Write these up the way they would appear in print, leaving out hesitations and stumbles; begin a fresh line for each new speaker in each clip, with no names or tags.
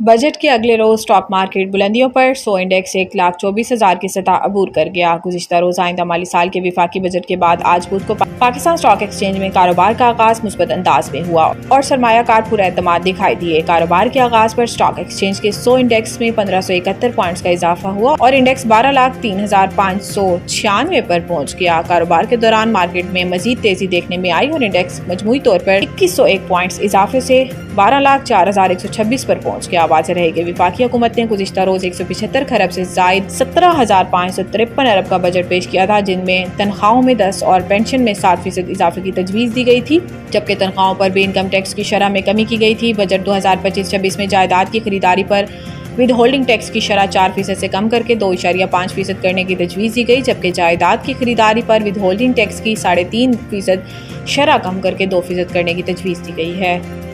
Budget के अगले रोज stock market बुलंदियों पर 100 इंडेक्स 1,24,000 की सतह अबूर कर गया। गुज़िश्ता रोज आइंदा माली साल के विफाकी बजट के बाद आज बुध को पाकिस्तान स्टॉक एक्सचेंज में कारोबार का आगाज मुस्बत अंदाज में हुआ और सरमायाकार पुरएतमाद दिखाई दिए। कारोबार के आगाज पर स्टॉक एक्सचेंज के 100 इंडेक्स में 1571 पॉइंट्स का इजाफा हुआ और इंडेक्स 12,03,596 पर पहुंच गया। कारोबार के दौरान मार्केट में मजीद तेजी देखने में आई और इंडेक्स मजमूई तौर पर 2101 पॉइंट्स इजाफे से 12,04,126 पर पहुंच गया। वाज़ेह रहे कि वफाकी हुकूमत ने गुज़िश्ता रोज 175 खरब से जायद 17,553 अरब का बजट पेश किया था, जिनमें तनख्वाहों में 10 और पेंशन में 7% इजाफे की तजवीज़ दी गई थी, जबकि तनख्वाहों पर भी इनकम टैक्स की शरह में कमी की गई थी। बजट 2025-26 में जायदाद की खरीदारी पर विद होल्डिंग टैक्स की शरह 4% से कम करके 2.5% करने की तजवीज़ दी गई, जबकि जायदाद की खरीदारी पर विद होल्डिंग टैक्स की 3.5% शरह कम करके 2% करने की तजवीज़ दी गई है।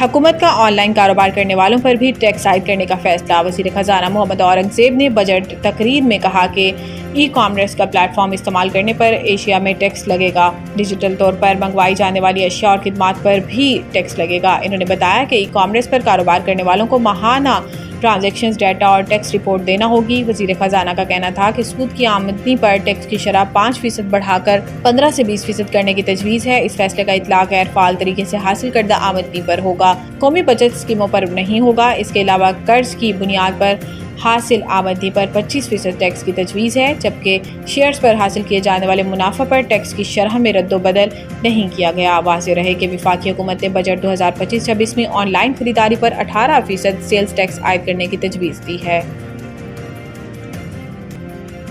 हुकूमत का ऑनलाइन कारोबार करने वालों पर भी टैक्स आयद करने का फैसला। वज़ीर ख़जाना मोहम्मद औरंगज़ेब ने बजट तकरीर में कहा कि ई कॉमर्स का प्लेटफॉर्म इस्तेमाल करने पर एशिया में टैक्स लगेगा। डिजिटल तौर पर मंगवाई जाने वाली अशिया और खिदमात पर भी टैक्स लगेगा। इन्होंने बताया कि ई कॉमर्स पर कारोबार करने वालों को माहाना ट्रांजैक्शंस डाटा और टैक्स रिपोर्ट देना होगी। वज़ीर ख़जाना का कहना था कि सूद की आमदनी पर टैक्स की शरह 5% बढ़ाकर 15 से 20% करने की तजवीज़ है। इस फैसले का इतलाक़ गैर फ़ाल तरीके से हासिल करदा आमदनी पर होगा, कौमी बचत स्कीमों पर नहीं होगा। इसके अलावा कर्ज की बुनियाद पर हासिल आमदनी पर 25% टैक्स की तजवीज़ है, जबकि शेयर्स पर हासिल किए जाने वाले मुनाफा पर टैक्स की शरह में रद्दोबदल नहीं किया गया। वाज़ेह रहे कि वफाकी हुकूमत ने बजट 2025-26 में ऑनलाइन खरीदारी पर 18% सेल्स टैक्स आयद करने की तजवीज़ दी है।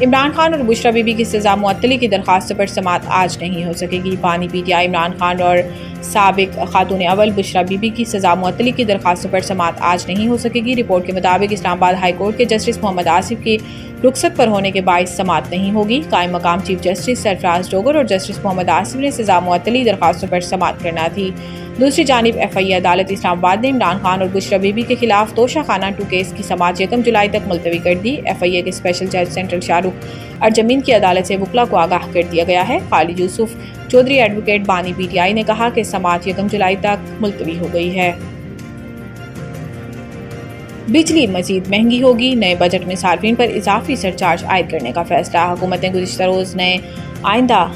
इमरान खान और बुशरा बीबी की सज़ा मुअत्तली की दरख्वास्त पर समाअत आज नहीं हो सकेगी। बानी पीटीआई इमरान खान और साबिक खातून अव्वल बुशरा बीबी की सज़ा मुअत्तली की दरख्वास्त पर समाअत आज नहीं हो सकेगी। रिपोर्ट के मुताबिक इस्लामाबाद हाई कोर्ट के जस्टिस मोहम्मद आसिफ की रुखसत पर होने के बाइस समाअत नहीं होगी। कायम मकाम चीफ जस्टिस सरफराज डोगर और जस्टिस मोहम्मद आसिफ ने सज़ा मुअत्तली दरख्वास्तों पर समाअत करना थी। दूसरी जानिब FIA अदालत इस्लामाबाद ने इमरान खान और बुशरा बीबी के खिलाफ तोशा खाना 2 केस की समाअत 1 जुलाई तक मुलतवी कर दी। FIA के स्पेशल जज सेंट्रल शाहरुख अर्जमीन की अदालत से वकला को आगाह कर दिया गया है। खालिद यूसुफ चौधरी एडवोकेट बानी PTI ने कहा कि समाअत 1 जुलाई तक मुलतवी हो गई है। बिजली मजीद महंगी होगी, नए बजट में सार्फिन पर इजाफी सरचार्ज आयद करने का फैसला। हुकूमत ने गुज़िश्ता रोज नए आइंदा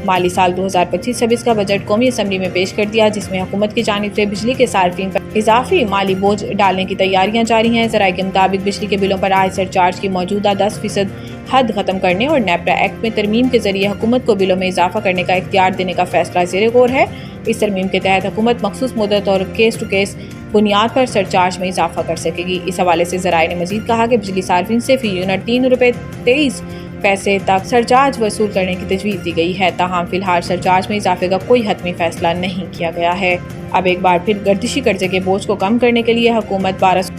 माली साल 2025-26 का बजट कौमी असम्बली में पेश कर दिया, जिसमें हुकूमत की जानिब से बिजली के सार्फिन पर इजाफी माली बोझ डालने की तैयारियां जारी हैं। ज़राए के मुताबिक बिजली के बिलों पर आयद सरचार्ज की मौजूदा 10% हद ख़त्म करने और नेपरा एक्ट में तरमीम के जरिए हुकूमत को बिलों में इजाफा करने का इख्तियार देने का फैसला ज़ेरे गौर है। इस तरमीम के तहत हुकूमत मखसूस मुद्दत और केस टू केस बुनियाद पर सरचार्ज में इजाफा कर सकेगी। इस हवाले से ज़राए ने मजीद कहा कि बिजली सार्फिन से फी यूनिट 3 रुपये 23 पैसे तक सरचार्ज वसूल करने की तजवीज़ दी गई है। ताहम फिलहाल सरचार्ज में इजाफे का कोई हतमी फैसला नहीं किया गया है। अब एक बार फिर गर्दिशी कर्जे के बोझ को कम करने के लिए हुकूमत 1200